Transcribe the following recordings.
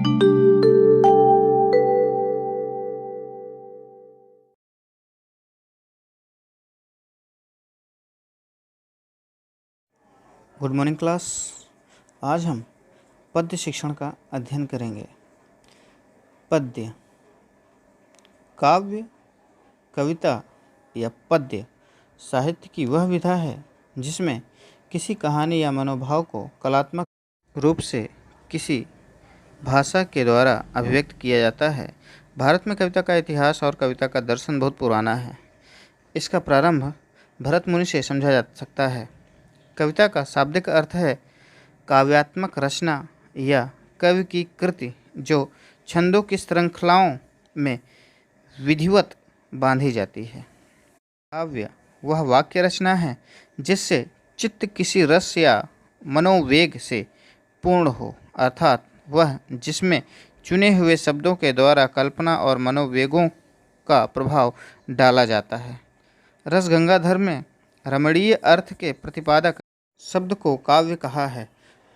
Good morning class. आज हम पद्य शिक्षण का अध्ययन करेंगे। पद्य काव्य, कविता या पद्य साहित्य की वह विधा है जिसमें किसी कहानी या मनोभाव को कलात्मक रूप से किसी भाषा के द्वारा अभिव्यक्त किया जाता है। भारत में कविता का इतिहास और कविता का दर्शन बहुत पुराना है। इसका प्रारंभ भरत मुनि से समझा जा सकता है। कविता का शाब्दिक अर्थ है काव्यात्मक रचना या कवि की कृति जो छंदों की श्रृंखलाओं में विधिवत बांधी जाती है। काव्य वह वाक्य रचना है जिससे चित्त किसी रस या मनोवेग से पूर्ण हो, अर्थात वह जिसमें चुने हुए शब्दों के द्वारा कल्पना और मनोवेगों का प्रभाव डाला जाता है। रस गंगाधर में रमणीय अर्थ के प्रतिपादक शब्द को काव्य कहा है।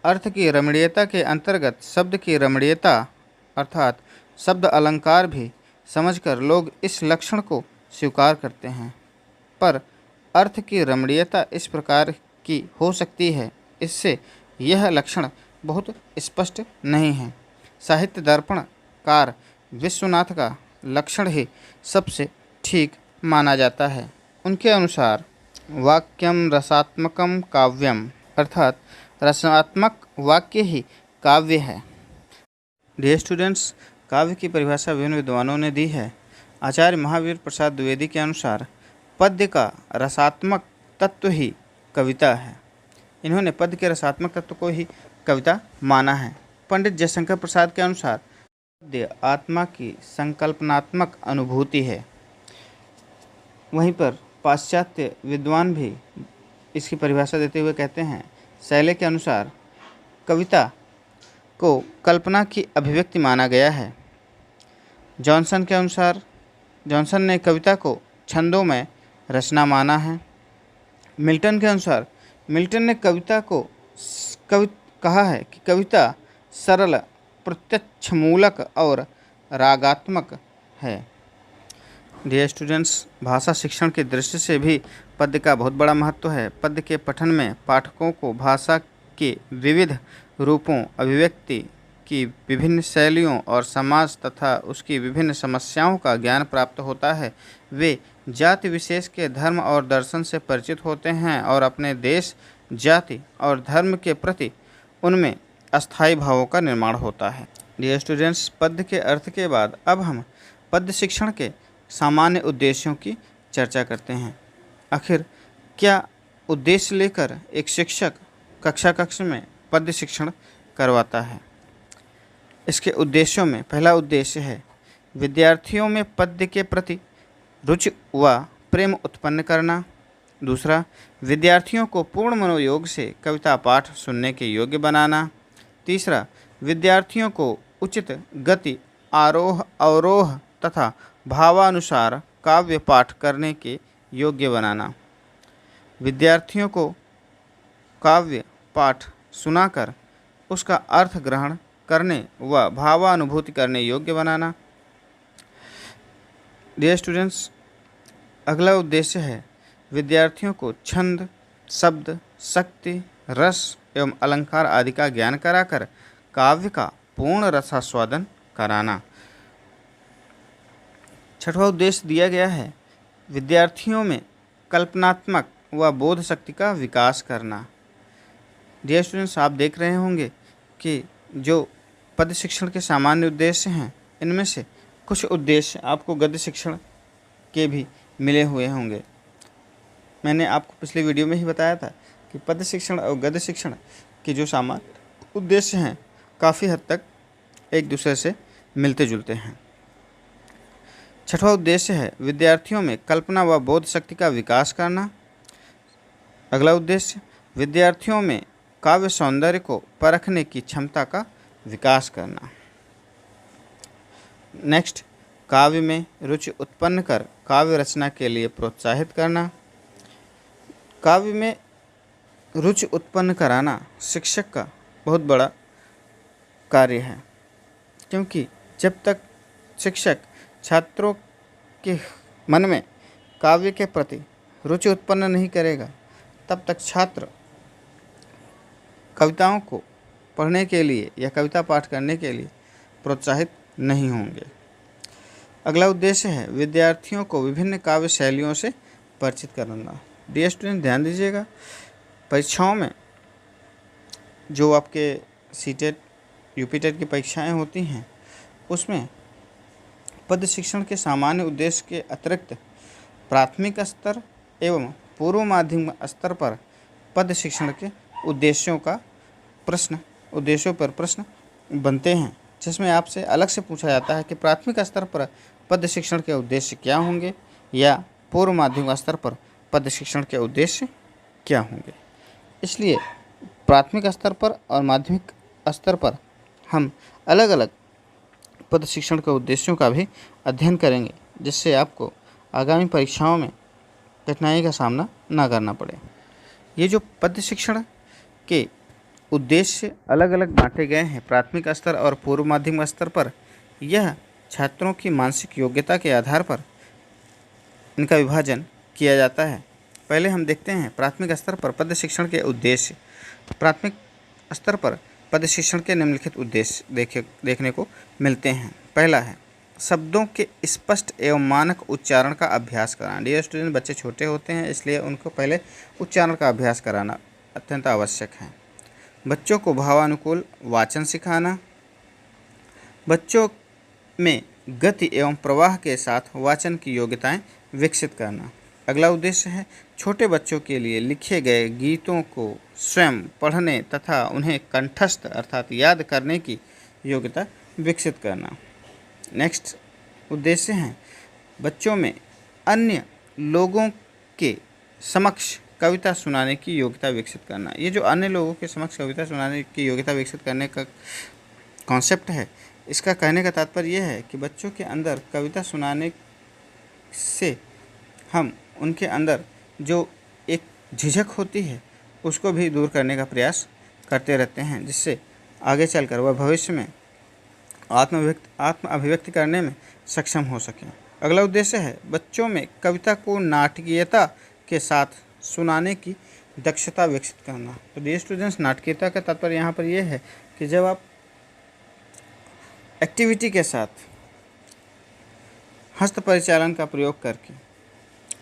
अर्थ की रमणीयता के अंतर्गत शब्द की रमणीयता अर्थात शब्द अलंकार भी समझकर लोग इस लक्षण को स्वीकार करते हैं। पर अर्थ की रमणीयता इस प्रकार की हो सकती है, इससे यह लक्षण बहुत स्पष्ट नहीं है। साहित्य दर्पणकार विश्वनाथ का लक्षण ही सबसे ठीक माना जाता है। उनके अनुसार वाक्यम रसात्मकम काव्यम, अर्थात रसात्मक वाक्य ही काव्य है। डियर स्टूडेंट्स, काव्य की परिभाषा विभिन्न विद्वानों ने दी है। आचार्य महावीर प्रसाद द्विवेदी के अनुसार पद्य का रसात्मक तत्व ही कविता है। इन्होंने पद्य के रसात्मक तत्व को ही कविता माना है। पंडित जयशंकर प्रसाद के अनुसार पद्य आत्मा की संकल्पनात्मक अनुभूति है। वहीं पर पाश्चात्य विद्वान भी इसकी परिभाषा देते हुए कहते हैं। शैले के अनुसार कविता को कल्पना की अभिव्यक्ति माना गया है। जॉनसन के अनुसार जॉनसन ने कविता को छंदों में रचना माना है। मिल्टन के अनुसार मिल्टन ने कविता को कहा है कि कविता सरल, प्रत्यक्षमूलक और रागात्मक है। डियर स्टूडेंट्स, भाषा शिक्षण की दृष्टि से भी पद्य का बहुत बड़ा महत्व है। पद्य के पठन में पाठकों को भाषा के विविध रूपों, अभिव्यक्ति की विभिन्न शैलियों और समाज तथा उसकी विभिन्न समस्याओं का ज्ञान प्राप्त होता है। वे जाति विशेष के धर्म और दर्शन से परिचित होते हैं और अपने देश, जाति और धर्म के प्रति उनमें अस्थायी भावों का निर्माण होता है। डियर स्टूडेंट्स, पद्य के अर्थ के बाद अब हम पद्य शिक्षण के सामान्य उद्देश्यों की चर्चा करते हैं। आखिर क्या उद्देश्य लेकर एक शिक्षक कक्षा में पद्य शिक्षण करवाता है? इसके उद्देश्यों में पहला उद्देश्य है विद्यार्थियों में पद्य के प्रति रुचि व प्रेम उत्पन्न करना। दूसरा, विद्यार्थियों को पूर्ण मनोयोग से कविता पाठ सुनने के योग्य बनाना। तीसरा, विद्यार्थियों को उचित गति, आरोह अवरोह तथा भावानुसार काव्य पाठ करने के योग्य बनाना। विद्यार्थियों को काव्य पाठ सुनाकर उसका अर्थ ग्रहण करने व भावानुभूति करने योग्य बनाना। डियर स्टूडेंट्स, अगला उद्देश्य है विद्यार्थियों को छंद, शब्द, शक्ति, रस एवं अलंकार आदि का ज्ञान कराकर काव्य का पूर्ण रसास्वादन कराना। छठवां उद्देश्य दिया गया है विद्यार्थियों में कल्पनात्मक व बोध शक्ति का विकास करना। डियर स्टूडेंट्स, आप देख रहे होंगे कि जो पद्य शिक्षण के सामान्य उद्देश्य हैं, इनमें से कुछ उद्देश्य आपको गद्य शिक्षण के भी मिले हुए होंगे। मैंने आपको पिछले वीडियो में ही बताया था कि पद्य शिक्षण और गद्य शिक्षण के जो सामान्य उद्देश्य हैं काफ़ी हद तक एक दूसरे से मिलते जुलते हैं। छठवां उद्देश्य है विद्यार्थियों में कल्पना व बोध शक्ति का विकास करना। अगला उद्देश्य विद्यार्थियों में काव्य सौंदर्य को परखने की क्षमता का विकास करना। नेक्स्ट, काव्य में रुचि उत्पन्न कर काव्य रचना के लिए प्रोत्साहित करना। काव्य में रुचि उत्पन्न कराना शिक्षक का बहुत बड़ा कार्य है। क्योंकि जब तक शिक्षक छात्रों के मन में काव्य के प्रति रुचि उत्पन्न नहीं करेगा, तब तक छात्र कविताओं को पढ़ने के लिए या कविता पाठ करने के लिए प्रोत्साहित नहीं होंगे। अगला उद्देश्य है विद्यार्थियों को विभिन्न काव्य शैलियों से परिचित कराना। डियर स्टूडेंट, ध्यान दीजिएगा, परीक्षाओं में जो आपके सीटेट यूपीटेट की परीक्षाएं होती हैं, उसमें पद शिक्षण के सामान्य उद्देश्य के अतिरिक्त प्राथमिक स्तर एवं पूर्व माध्यमिक स्तर पर पद शिक्षण के उद्देश्यों पर प्रश्न बनते हैं, जिसमें आपसे अलग से पूछा जाता है कि प्राथमिक स्तर पर पद शिक्षण के उद्देश्य क्या होंगे या पूर्व माध्यमिक स्तर पर पद शिक्षण के उद्देश्य क्या होंगे। इसलिए प्राथमिक स्तर पर और माध्यमिक स्तर पर हम अलग अलग पद शिक्षण के उद्देश्यों का भी अध्ययन करेंगे, जिससे आपको आगामी परीक्षाओं में कठिनाई का सामना ना करना पड़े। ये जो पद शिक्षण के उद्देश्य अलग अलग बांटे गए हैं प्राथमिक स्तर और पूर्व माध्यमिक स्तर पर, यह छात्रों की मानसिक योग्यता के आधार पर इनका विभाजन किया जाता है। पहले हम देखते हैं प्राथमिक स्तर पर पद शिक्षण के उद्देश्य। प्राथमिक स्तर पर पद शिक्षण के निम्नलिखित उद्देश्य देखने को मिलते हैं। पहला है शब्दों के स्पष्ट एवं मानक उच्चारण का अभ्यास कराना। डियर स्टूडेंट, बच्चे छोटे होते हैं, इसलिए उनको पहले उच्चारण का अभ्यास कराना अत्यंत आवश्यक है। बच्चों को भावानुकूल वाचन सिखाना। बच्चों में गति एवं प्रवाह के साथ वाचन की योग्यताएं विकसित करना। अगला उद्देश्य है छोटे बच्चों के लिए लिखे गए गीतों को स्वयं पढ़ने तथा उन्हें कंठस्थ अर्थात याद करने की योग्यता विकसित करना। नेक्स्ट उद्देश्य है बच्चों में अन्य लोगों के समक्ष कविता सुनाने की योग्यता विकसित करना। ये जो अन्य लोगों के समक्ष कविता सुनाने की योग्यता विकसित करने का कॉन्सेप्ट है, इसका कहने का तात्पर्य यह है कि बच्चों के अंदर कविता सुनाने से हम उनके अंदर जो एक झिझक होती है उसको भी दूर करने का प्रयास करते रहते हैं, जिससे आगे चलकर वह भविष्य में आत्म अभिव्यक्ति करने में सक्षम हो सके। अगला उद्देश्य है बच्चों में कविता को नाटकीयता के साथ सुनाने की दक्षता विकसित करना। तो डियर स्टूडेंट्स, नाटकीयता का तात्पर्य यहाँ पर यह है कि जब आप एक्टिविटी के साथ हस्त परिचालन का प्रयोग करके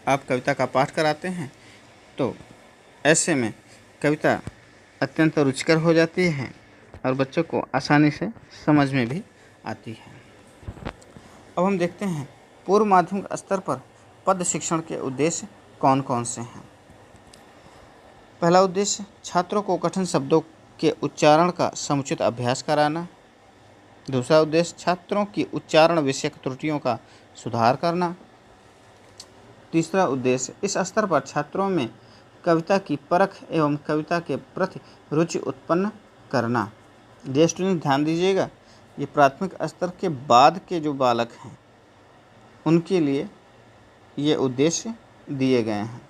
आप कविता का पाठ कराते हैं, तो ऐसे में कविता अत्यंत रुचिकर हो जाती है और बच्चों को आसानी से समझ में भी आती है। अब हम देखते हैं पूर्व माध्यमिक स्तर पर पद शिक्षण के उद्देश्य कौन कौन से हैं। पहला उद्देश्य छात्रों को कठिन शब्दों के उच्चारण का समुचित अभ्यास कराना। दूसरा उद्देश्य छात्रों की उच्चारण विषयक त्रुटियों का सुधार करना। तीसरा उद्देश्य इस स्तर पर छात्रों में कविता की परख एवं कविता के प्रति रुचि उत्पन्न करना। डियर स्टूडेंट, ध्यान दीजिएगा, ये प्राथमिक स्तर के बाद के जो बालक हैं उनके लिए ये उद्देश्य दिए गए हैं।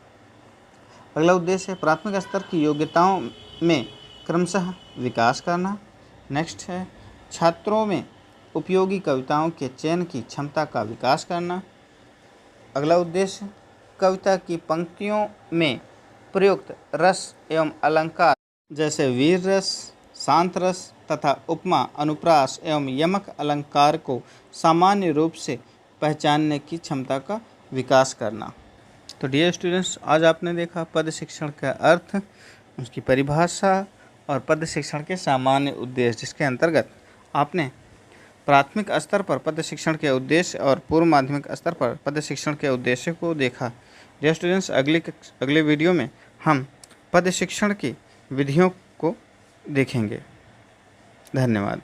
अगला उद्देश्य है प्राथमिक स्तर की योग्यताओं में क्रमशः विकास करना। नेक्स्ट है छात्रों में उपयोगी कविताओं के चयन की क्षमता का विकास करना। अगला उद्देश्य कविता की पंक्तियों में प्रयुक्त रस एवं अलंकार जैसे वीर रस, शांत रस तथा उपमा, अनुप्रास एवं यमक अलंकार को सामान्य रूप से पहचानने की क्षमता का विकास करना। तो डियर स्टूडेंट्स, आज आपने देखा पद शिक्षण का अर्थ, उसकी परिभाषा और पद शिक्षण के सामान्य उद्देश्य, जिसके अंतर्गत आपने प्राथमिक स्तर पर पद शिक्षण के उद्देश्य और पूर्व माध्यमिक स्तर पर पद शिक्षण के उद्देश्य को देखा। डियर स्टूडेंट्स, अगले वीडियो में हम पद शिक्षण की विधियों को देखेंगे। धन्यवाद।